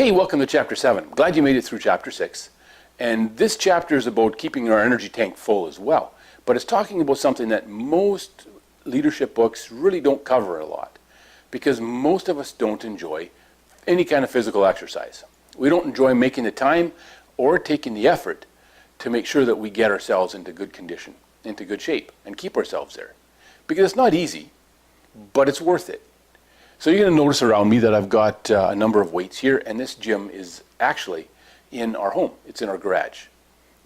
Hey, welcome to Chapter 7. Glad you made it through Chapter 6. And this chapter is about keeping our energy tank full as well. But it's talking about something that most leadership books really don't cover a lot, because most of us don't enjoy any kind of physical exercise. We don't enjoy making the time or taking the effort to make sure that we get ourselves into good condition, into good shape, and keep ourselves there. Because it's not easy, but it's worth it. So you're going to notice around me that I've got a number of weights here, and this gym is actually in our home. It's in our garage.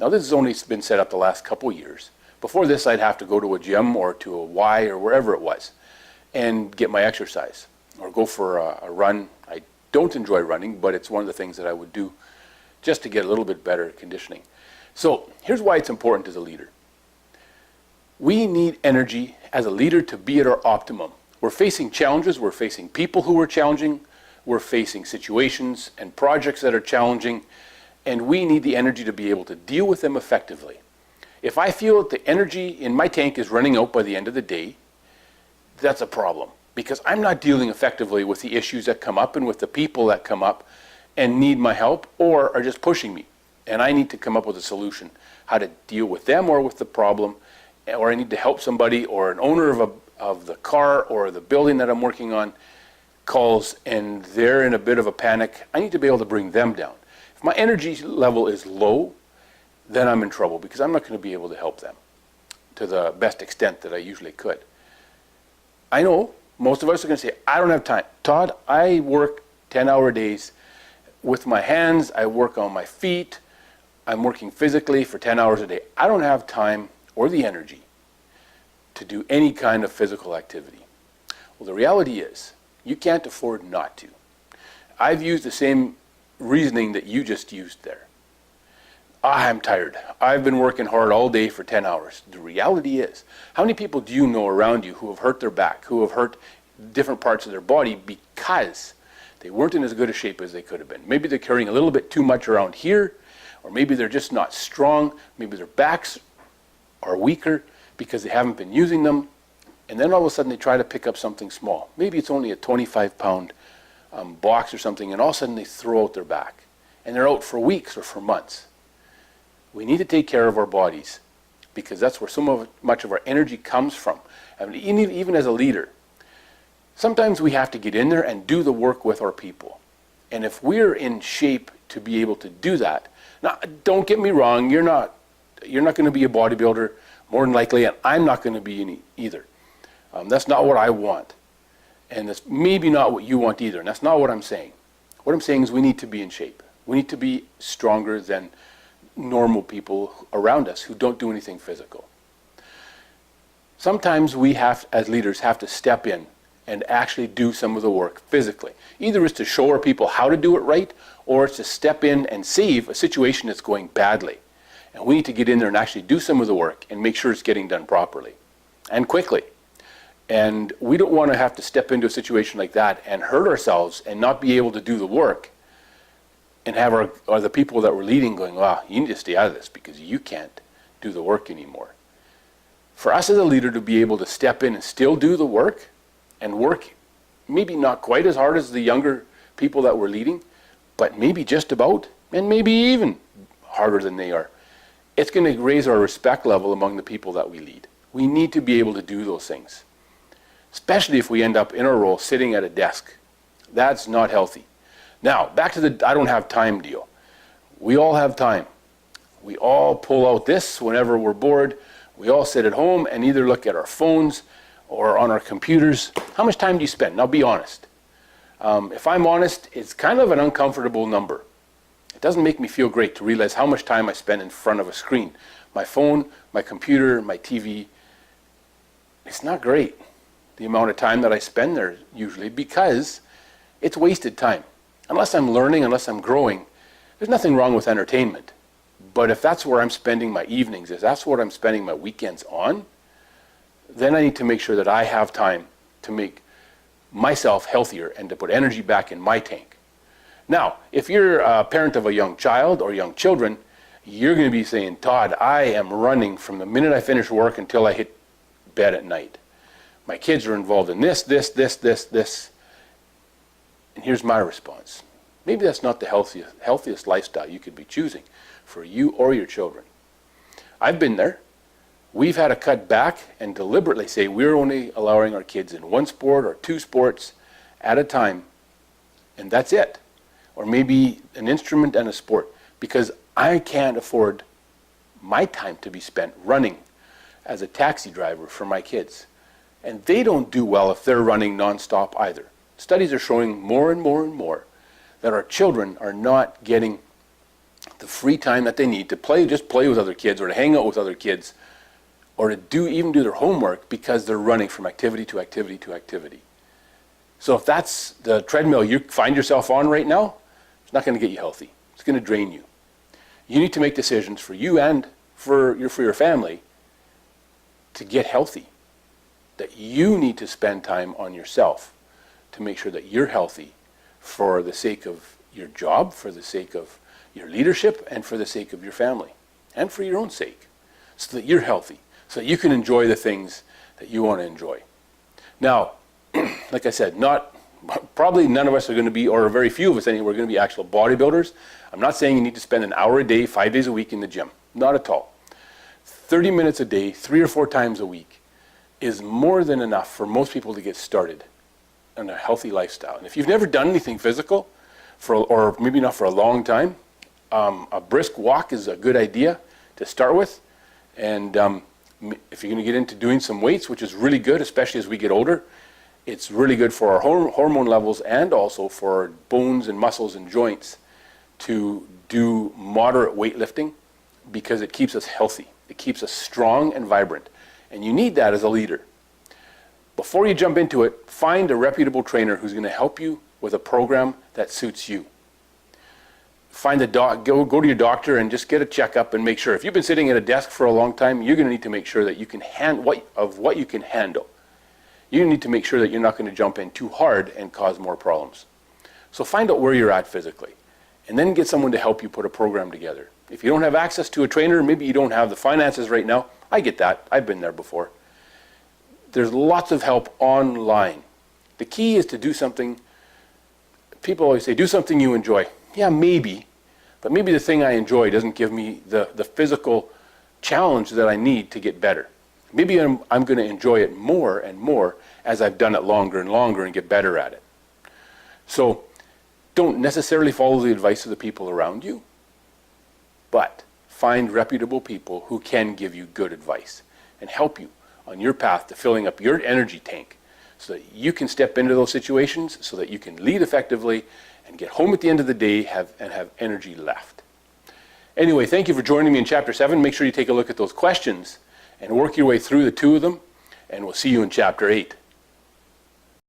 Now this has only been set up the last couple of years. Before this, I'd have to go to a gym or to a Y or wherever it was and get my exercise or go for a run. I don't enjoy running, but it's one of the things that I would do just to get a little bit better conditioning. So here's why it's important as a leader. We need energy as a leader to be at our optimum. We're facing challenges, we're facing people who are challenging, we're facing situations and projects that are challenging, and we need the energy to be able to deal with them effectively. If I feel that the energy in my tank is running out by the end of the day, that's a problem, because I'm not dealing effectively with the issues that come up and with the people that come up and need my help or are just pushing me. And I need to come up with a solution, how to deal with them or with the problem, or I need to help somebody, or an owner of the car or the building that I'm working on calls and they're in a bit of a panic. I need to be able to bring them down. If my energy level is low, then I'm in trouble, because I'm not going to be able to help them to the best extent that I usually could. I know most of us are going to say, I don't have time. Todd, I work 10-hour days with my hands. I work on my feet. I'm working physically for 10 hours a day. I don't have time or the energy to do any kind of physical activity. Well, the reality is, you can't afford not to. I've used the same reasoning that you just used there. I'm tired. I've been working hard all day for 10 hours. The reality is, how many people do you know around you who have hurt their back, who have hurt different parts of their body because they weren't in as good a shape as they could have been? Maybe they're carrying a little bit too much around here, or maybe they're just not strong. Maybe their backs are weaker because they haven't been using them, and then all of a sudden they try to pick up something small. Maybe it's only a 25-pound box or something, and all of a sudden they throw out their back, and they're out for weeks or for months. We need to take care of our bodies, because that's where much of our energy comes from. I mean, even as a leader, sometimes we have to get in there and do the work with our people. And if we're in shape to be able to do that, now don't get me wrong, you're not going to be a bodybuilder, more than likely, and I'm not going to be any either. That's not what I want. And that's maybe not what you want either, and that's not what I'm saying. What I'm saying is we need to be in shape. We need to be stronger than normal people around us who don't do anything physical. Sometimes we as leaders, have to step in and actually do some of the work physically. Either it's to show our people how to do it right, or it's to step in and save a situation that's going badly. And we need to get in there and actually do some of the work and make sure it's getting done properly and quickly. And we don't want to have to step into a situation like that and hurt ourselves and not be able to do the work, and have the people that we're leading going, wow, you need to stay out of this because you can't do the work anymore. For us as a leader to be able to step in and still do the work, and work maybe not quite as hard as the younger people that we're leading, but maybe just about, and maybe even harder than they are, it's going to raise our respect level among the people that we lead. We need to be able to do those things, especially if we end up in our role sitting at a desk. That's not healthy. Now, back to the I don't have time deal. We all have time. We all pull out this whenever we're bored. We all sit at home and either look at our phones or on our computers. How much time do you spend? Now, be honest. If I'm honest, it's kind of an uncomfortable number. It doesn't make me feel great to realize how much time I spend in front of a screen. My phone, my computer, my TV. It's not great, the amount of time that I spend there usually, because it's wasted time. Unless I'm learning, unless I'm growing, there's nothing wrong with entertainment. But if that's where I'm spending my evenings, if that's what I'm spending my weekends on, then I need to make sure that I have time to make myself healthier and to put energy back in my tank. Now, if you're a parent of a young child or young children, you're going to be saying, Todd, I am running from the minute I finish work until I hit bed at night. My kids are involved in this. And here's my response. maybe that's not the healthiest lifestyle you could be choosing for you or your children. I've been there. We've had to cut back and deliberately say we're only allowing our kids in one sport or two sports at a time, and that's it. Or maybe an instrument and a sport, because I can't afford my time to be spent running as a taxi driver for my kids. And they don't do well if they're running nonstop either. Studies are showing more and more and more that our children are not getting the free time that they need to just play with other kids or to hang out with other kids or to even do their homework because they're running from activity to activity to activity. So if that's the treadmill you find yourself on right now, it's not going to get you healthy. It's going to drain you. You need to make decisions for you and for your family to get healthy. That you need to spend time on yourself to make sure that you're healthy for the sake of your job, for the sake of your leadership, and for the sake of your family, and for your own sake, so that you're healthy, so that you can enjoy the things that you want to enjoy. Now, like I said, probably none of us are going to be, or very few of us anyway, are going to be actual bodybuilders. I'm not saying you need to spend an hour a day, 5 days a week in the gym. Not at all. 30 minutes a day, 3 or 4 times a week is more than enough for most people to get started on a healthy lifestyle. And if you've never done anything physical, or maybe not for a long time, a brisk walk is a good idea to start with. And if you're going to get into doing some weights, which is really good, especially as we get older, it's really good for our hormone levels and also for our bones and muscles and joints to do moderate weightlifting because it keeps us healthy. It keeps us strong and vibrant. And you need that as a leader. Before you jump into it, find a reputable trainer who's going to help you with a program that suits you. Go to your doctor and just get a checkup and make sure. If you've been sitting at a desk for a long time, you're going to need to make sure that you can what you can handle. You need to make sure that you're not going to jump in too hard and cause more problems. So find out where you're at physically, and then get someone to help you put a program together. If you don't have access to a trainer, maybe you don't have the finances right now. I get that. I've been there before. There's lots of help online. The key is to do something. People always say, do something you enjoy. Yeah, maybe. But maybe the thing I enjoy doesn't give me the physical challenge that I need to get better. Maybe I'm going to enjoy it more and more as I've done it longer and longer and get better at it. So don't necessarily follow the advice of the people around you, but find reputable people who can give you good advice and help you on your path to filling up your energy tank so that you can step into those situations, so that you can lead effectively and get home at the end of the day and have energy left. Anyway, thank you for joining me in Chapter 7. Make sure you take a look at those questions and work your way through the 2 of them, and we'll see you in Chapter 8.